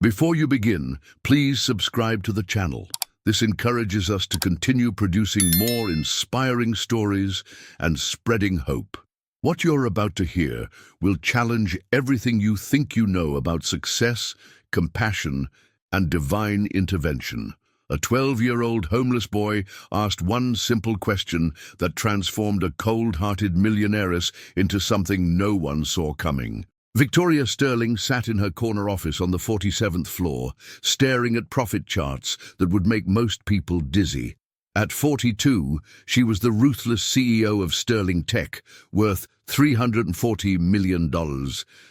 Before you begin, please subscribe to the channel. This encourages us to continue producing more inspiring stories and spreading hope. What you're about to hear will challenge everything you think you know about success, compassion, and divine intervention. A 12-year-old homeless boy asked one simple question that transformed a cold-hearted millionairess into something no one saw coming. Victoria Sterling sat in her corner office on the 47th floor, staring at profit charts that would make most people dizzy. At 42, she was the ruthless CEO of Sterling Tech, worth $340 million,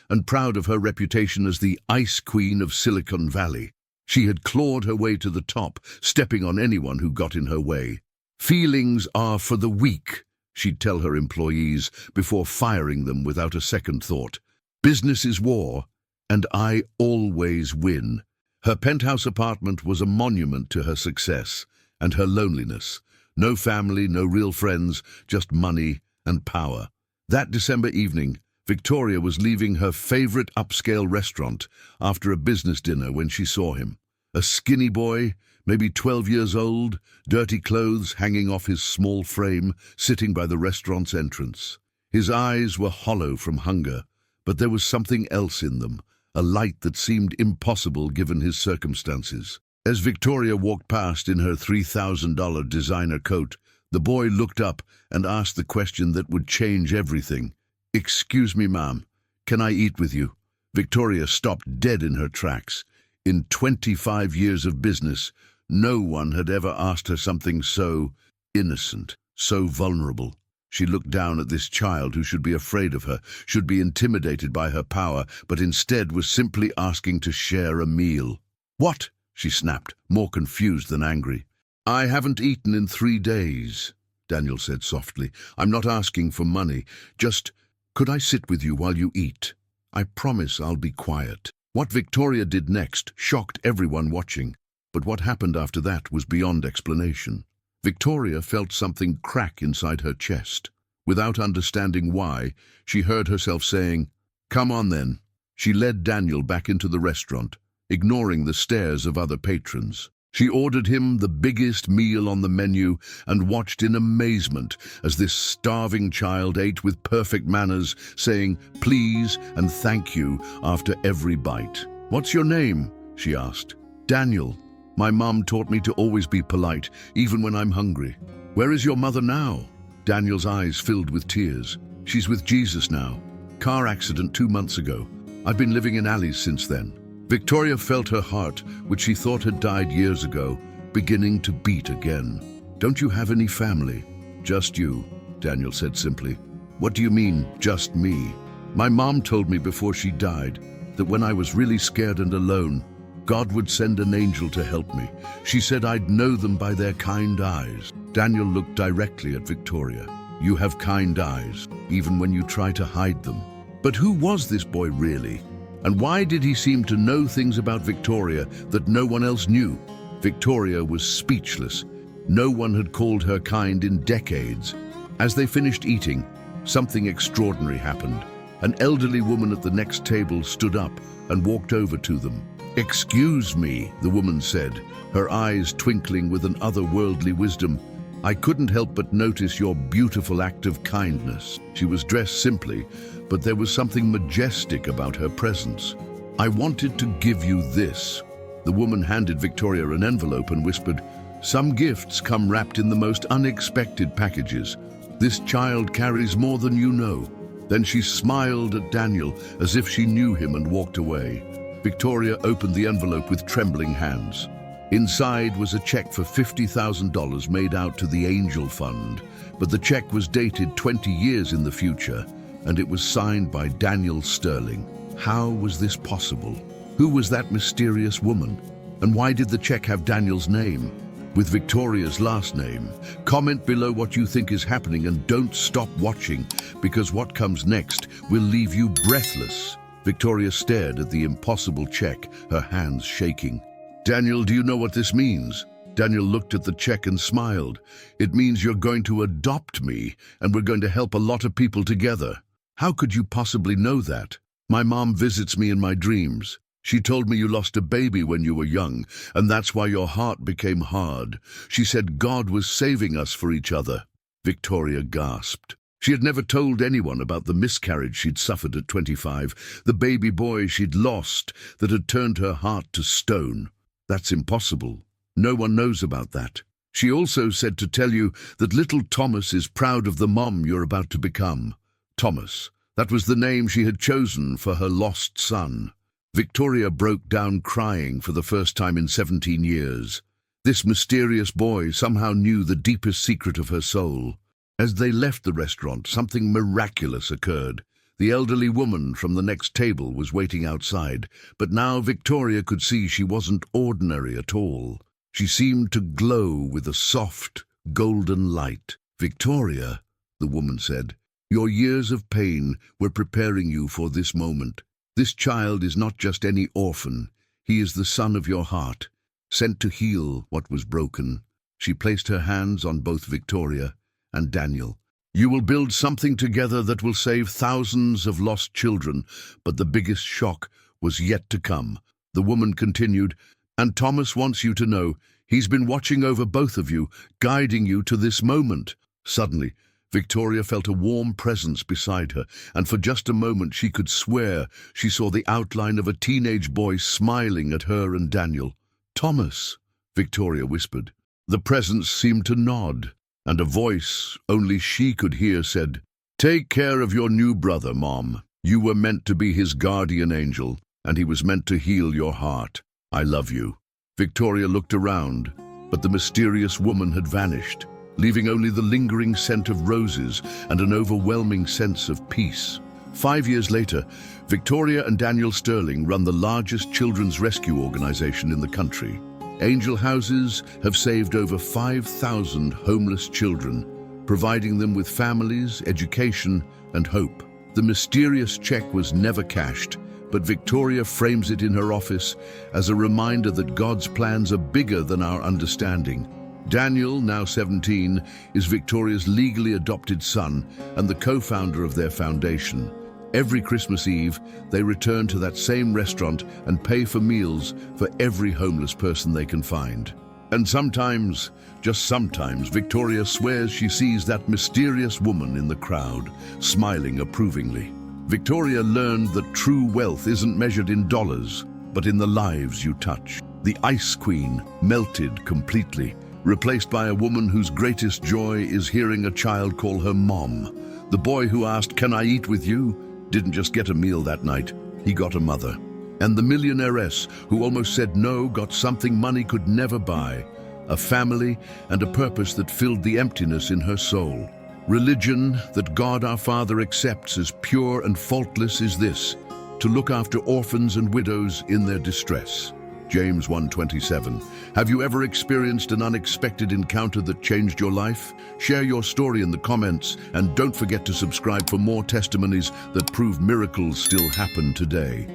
and proud of her reputation as the Ice Queen of Silicon Valley. She had clawed her way to the top, stepping on anyone who got in her way. "Feelings are for the weak," she'd tell her employees before firing them without a second thought. "Business is war, and I always win." Her penthouse apartment was a monument to her success and her loneliness. No family, no real friends, just money and power. That December evening, Victoria was leaving her favorite upscale restaurant after a business dinner when she saw him. A skinny boy, maybe 12 years old, dirty clothes hanging off his small frame, sitting by the restaurant's entrance. His eyes were hollow from hunger, but there was something else in them, a light that seemed impossible given his circumstances. As Victoria walked past in her $3,000 designer coat, the boy looked up and asked the question that would change everything. "Excuse me, ma'am, can I eat with you?" Victoria stopped dead in her tracks. In 25 years of business, no one had ever asked her something so innocent, so vulnerable. She looked down at this child who should be afraid of her, should be intimidated by her power, but instead was simply asking to share a meal. "What?" she snapped, more confused than angry. "I haven't eaten in 3 days," Daniel said softly. "I'm not asking for money. Just, could I sit with you while you eat? I promise I'll be quiet." What Victoria did next shocked everyone watching, but what happened after that was beyond explanation. Victoria felt something crack inside her chest. Without understanding why, she heard herself saying, "Come on then." She led Daniel back into the restaurant, ignoring the stares of other patrons. She ordered him the biggest meal on the menu and watched in amazement as this starving child ate with perfect manners, saying please and thank you after every bite. "What's your name?" she asked. "Daniel. My mom taught me to always be polite, even when I'm hungry." "Where is your mother now?" Daniel's eyes filled with tears. "She's with Jesus now. Car accident 2 months ago. I've been living in alleys since then." Victoria felt her heart, which she thought had died years ago, beginning to beat again. "Don't you have any family?" "Just you," Daniel said simply. "What do you mean, just me?" "My mom told me before she died that when I was really scared and alone, God would send an angel to help me. She said I'd know them by their kind eyes." Daniel looked directly at Victoria. "You have kind eyes, even when you try to hide them." But who was this boy really? And why did he seem to know things about Victoria that no one else knew? Victoria was speechless. No one had called her kind in decades. As they finished eating, something extraordinary happened. An elderly woman at the next table stood up and walked over to them. "Excuse me," the woman said, her eyes twinkling with an otherworldly wisdom. "I couldn't help but notice your beautiful act of kindness." She was dressed simply, but there was something majestic about her presence. "I wanted to give you this." The woman handed Victoria an envelope and whispered, "Some gifts come wrapped in the most unexpected packages. This child carries more than you know." Then she smiled at Daniel as if she knew him and walked away. Victoria opened the envelope with trembling hands. Inside was a check for $50,000 made out to the Angel Fund, but the check was dated 20 years in the future, and it was signed by Daniel Sterling. How was this possible? Who was that mysterious woman? And why did the check have Daniel's name, with Victoria's last name? Comment below what you think is happening and don't stop watching, because what comes next will leave you breathless. Victoria stared at the impossible check, her hands shaking. "Daniel, do you know what this means?" Daniel looked at the check and smiled. "It means you're going to adopt me, and we're going to help a lot of people together." "How could you possibly know that?" "My mom visits me in my dreams. She told me you lost a baby when you were young, and that's why your heart became hard. She said God was saving us for each other." Victoria gasped. She had never told anyone about the miscarriage she'd suffered at 25, the baby boy she'd lost that had turned her heart to stone. "That's impossible. No one knows about that." She also said to tell you that little Thomas is proud of the mom you're about to become. Thomas, that was the name she had chosen for her lost son. Victoria broke down crying for the first time in 17 years. This mysterious boy somehow knew the deepest secret of her soul. As they left the restaurant, something miraculous occurred. The elderly woman from the next table was waiting outside, but now Victoria could see she wasn't ordinary at all. She seemed to glow with a soft, golden light. "Victoria," the woman said, "your years of pain were preparing you for this moment. This child is not just any orphan. He is the son of your heart, sent to heal what was broken." She placed her hands on both Victoria and Daniel. "You will build something together that will save thousands of lost children, but the biggest shock was yet to come." The woman continued, "And Thomas wants you to know he's been watching over both of you, guiding you to this moment." Suddenly, Victoria felt a warm presence beside her, and for just a moment she could swear she saw the outline of a teenage boy smiling at her and Daniel. "Thomas," Victoria whispered. The presence seemed to nod, and a voice only she could hear said, "Take care of your new brother, Mom. You were meant to be his guardian angel, and he was meant to heal your heart. I love you." Victoria looked around, but the mysterious woman had vanished, leaving only the lingering scent of roses and an overwhelming sense of peace. 5 years later, Victoria and Daniel Sterling run the largest children's rescue organization in the country. Angel Houses have saved over 5,000 homeless children, providing them with families, education, and hope. The mysterious check was never cashed, but Victoria frames it in her office as a reminder that God's plans are bigger than our understanding. Daniel, now 17, is Victoria's legally adopted son and the co-founder of their foundation. Every Christmas Eve, they return to that same restaurant and pay for meals for every homeless person they can find. And sometimes, just sometimes, Victoria swears she sees that mysterious woman in the crowd, smiling approvingly. Victoria learned that true wealth isn't measured in dollars, but in the lives you touch. The Ice Queen melted completely, replaced by a woman whose greatest joy is hearing a child call her mom. The boy who asked, "Can I eat with you?" didn't just get a meal that night, he got a mother. And the millionairess who almost said no got something money could never buy, a family and a purpose that filled the emptiness in her soul. Religion that God our Father accepts as pure and faultless is this: to look after orphans and widows in their distress. James 1:27. Have you ever experienced an unexpected encounter that changed your life? Share your story in the comments, and don't forget to subscribe for more testimonies that prove miracles still happen today.